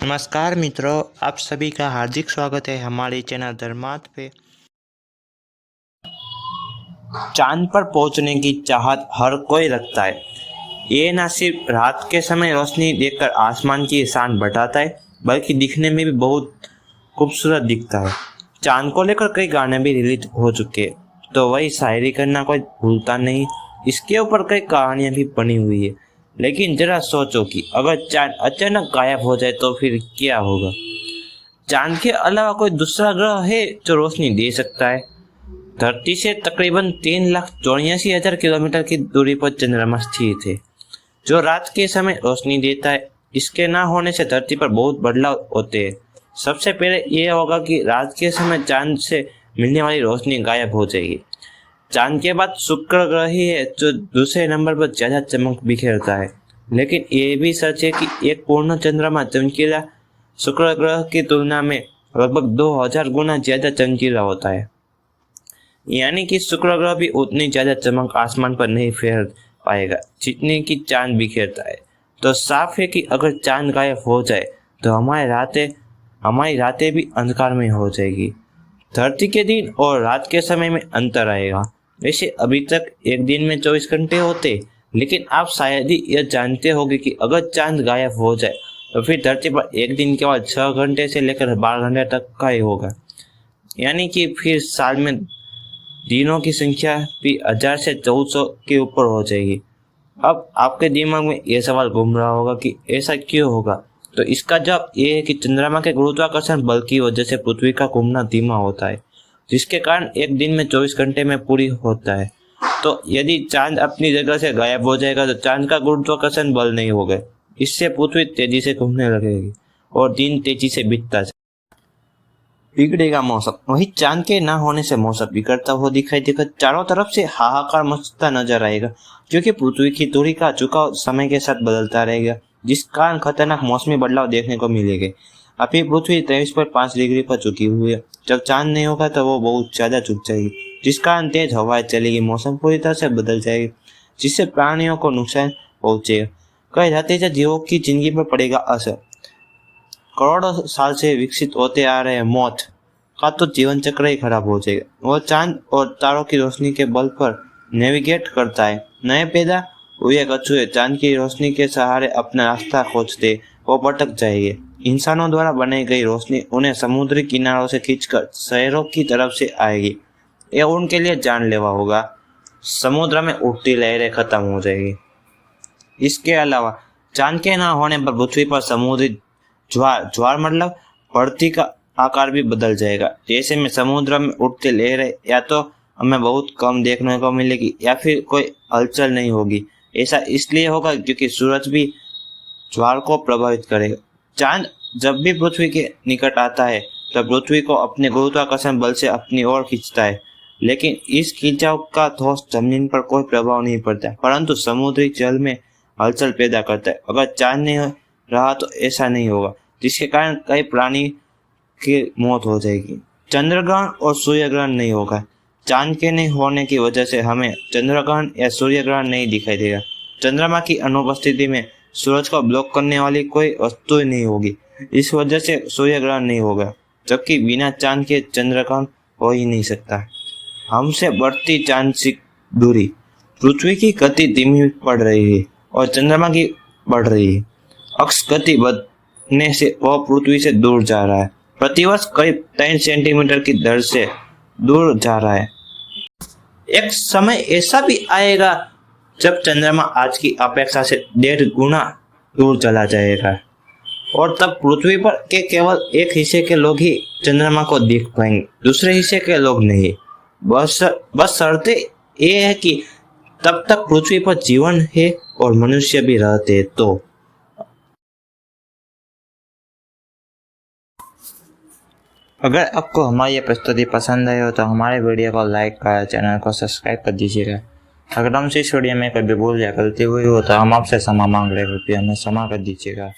नमस्कार मित्रों, आप सभी का हार्दिक स्वागत है हमारे चैनल धर्मार्थ पे। चांद पर पहुंचने की चाहत हर कोई रखता है। ये न सिर्फ रात के समय रोशनी देखकर आसमान की शान बढ़ाता है, बल्कि दिखने में भी बहुत खूबसूरत दिखता है। चांद को लेकर कई गाने भी रिलीज हो चुके हैं, तो वही शायरी करना कोई भूलता नहीं। इसके ऊपर कई कहानियां भी बनी हुई है। लेकिन जरा सोचो कि अगर चांद अचानक गायब हो जाए तो फिर क्या होगा। चांद के अलावा कोई दूसरा ग्रह है जो रोशनी दे सकता है? धरती से तकरीबन 3,84,000 किलोमीटर की दूरी पर चंद्रमा स्थित है, जो रात के समय रोशनी देता है। इसके ना होने से धरती पर बहुत बदलाव होते हैं। सबसे पहले यह होगा कि रात के समय चांद से मिलने वाली रोशनी गायब हो जाएगी। चांद के बाद शुक्र ग्रह ही है जो दूसरे नंबर पर ज्यादा चमक बिखेरता है। लेकिन ये भी सच है कि एक पूर्ण चंद्रमा चमकीला शुक्र ग्रह की तुलना में लगभग 2000 गुना ज्यादा चमकीला होता है। यानी कि शुक्र ग्रह भी उतनी ज्यादा चमक आसमान पर नहीं फैल पाएगा जितनी कि चांद बिखेरता है। तो साफ है कि अगर चांद गायब हो जाए तो हमारी रातें भी अंधकार में हो जाएगी। धरती के दिन और रात के समय में अंतर आएगा। वैसे अभी तक एक दिन में 24 घंटे होते, लेकिन आप शायद ही यह जानते होंगे कि अगर चांद गायब हो जाए तो फिर धरती पर एक दिन केवल 6 घंटे से लेकर 12 घंटे तक का ही होगा। यानी कि फिर साल में दिनों की संख्या भी 1000 से 1400 के ऊपर हो जाएगी। अब आपके दिमाग में यह सवाल घूम रहा होगा कि ऐसा क्यों होगा। तो इसका जवाब ये है कि चंद्रमा के गुरुत्वाकर्षण बल की वजह से पृथ्वी का घूमना धीमा होता है, जिसके कारण एक दिन में 24 घंटे में पूरी होता है। तो यदि चांद अपनी जगह से गायब हो जाएगा तो चांद का गुरुत्वाकर्षण बल नहीं होगा। इससे पृथ्वी तेजी से घूमने लगेगी और दिन तेजी से बीतता जाएगा। बिगड़ेगा मौसम। वही चांद के ना होने से मौसम बिगड़ता हुआ दिखाई देगा। चारों तरफ से हाहाकार मचता नजर आएगा, क्योंकि पृथ्वी की दूरी का झुकाव समय के साथ बदलता रहेगा, जिस कारण खतरनाक मौसमी बदलाव देखने को मिलेंगे। अभी पृथ्वी 23.5 डिग्री पर झुकी हुई है। जब चांद नहीं होगा तो वो बहुत ज्यादा झुक जाएगी, जिस कारण तेज हवाएं चलेगी, मौसम पूरी तरह से बदल जाएगी, जिससे प्राणियों को नुकसान पहुंचेगा। कई जातीय जीवों की जिंदगी पर पड़ेगा असर। करोड़ों साल से विकसित होते आ रहे मौत का तो जीवन चक्र ही खराब हो जाएगा। वो चांद और तारों की रोशनी के बल पर नेविगेट करता है। नए पैदा हुए कछुए चांद की रोशनी के सहारे अपना रास्ता खोजते, वो भटक जाएंगे। इंसानों द्वारा बनाई गई रोशनी उन्हें समुद्री किनारों से खींचकर शहरों की तरफ से आएगी। ये उनके लिए जानलेवा होगा। समुद्र में उठती लहरें खत्म हो जाएगी। इसके अलावा चांद के ना होने पर पृथ्वी पर समुद्री ज्वार मतलब बढ़ती का आकार भी बदल जाएगा। जैसे में समुद्र में उठती लहरें या तो हमें बहुत कम देखने को मिलेगी या फिर कोई हलचल नहीं होगी। ऐसा इसलिए होगा क्योंकि सूरज भी ज्वार को प्रभावित करेगा। चांद जब भी पृथ्वी के निकट आता है तो पृथ्वी को अपने गुरुत्वाकर्षण बल से अपनी ओर खींचता है, लेकिन इस खिंचाव का ठोस जमीन पर कोई प्रभाव नहीं पड़ता, परंतु समुद्री जल में हलचल पैदा करता है। अगर चांद नहीं रहा तो ऐसा नहीं होगा, जिसके कारण कई प्राणी की मौत हो जाएगी। चंद्र ग्रहण और सूर्य ग्रहण नहीं होगा। चांद के नहीं होने की वजह से हमें चंद्र ग्रहण या सूर्य ग्रहण नहीं दिखाई देगा। चंद्रमा की अनुपस्थिति में सूरज को ब्लॉक करने वाली कोई वस्तु नहीं होगी, इस वजह से सूर्य ग्रहण नहीं होगा। जबकि बिना चांद के चंद्र ग्रहण हो ही नहीं सकता। हमसे बढ़ती चांद से दूरी। पृथ्वी की गति धीमी पड़ रही है और चंद्रमा की बढ़ रही है। अक्ष गति बढ़ने से वह पृथ्वी से दूर जा रहा है। प्रतिवर्ष करीब 3 सेंटीमीटर की दर से दूर जा रहा है। एक समय ऐसा भी आएगा जब चंद्रमा आज की अपेक्षा से 1.5 गुना दूर चला जाएगा, और तब पृथ्वी पर के केवल एक हिस्से के लोग ही चंद्रमा को देख पाएंगे, दूसरे हिस्से के लोग नहीं। बस शर्त ये है कि तब तक पृथ्वी पर जीवन है और मनुष्य भी रहते हैं। तो अगर आपको हमारी ये प्रस्तुति पसंद आई हो तो हमारे वीडियो को लाइक कर चैनल को सब्सक्राइब कर दीजिएगा। अगर हमसे इस वीडियो में कभी भूल या गलती हुई हो तो हम आपसे क्षमा मांग रहे हैं, कृपया हमें क्षमा कर दीजिएगा।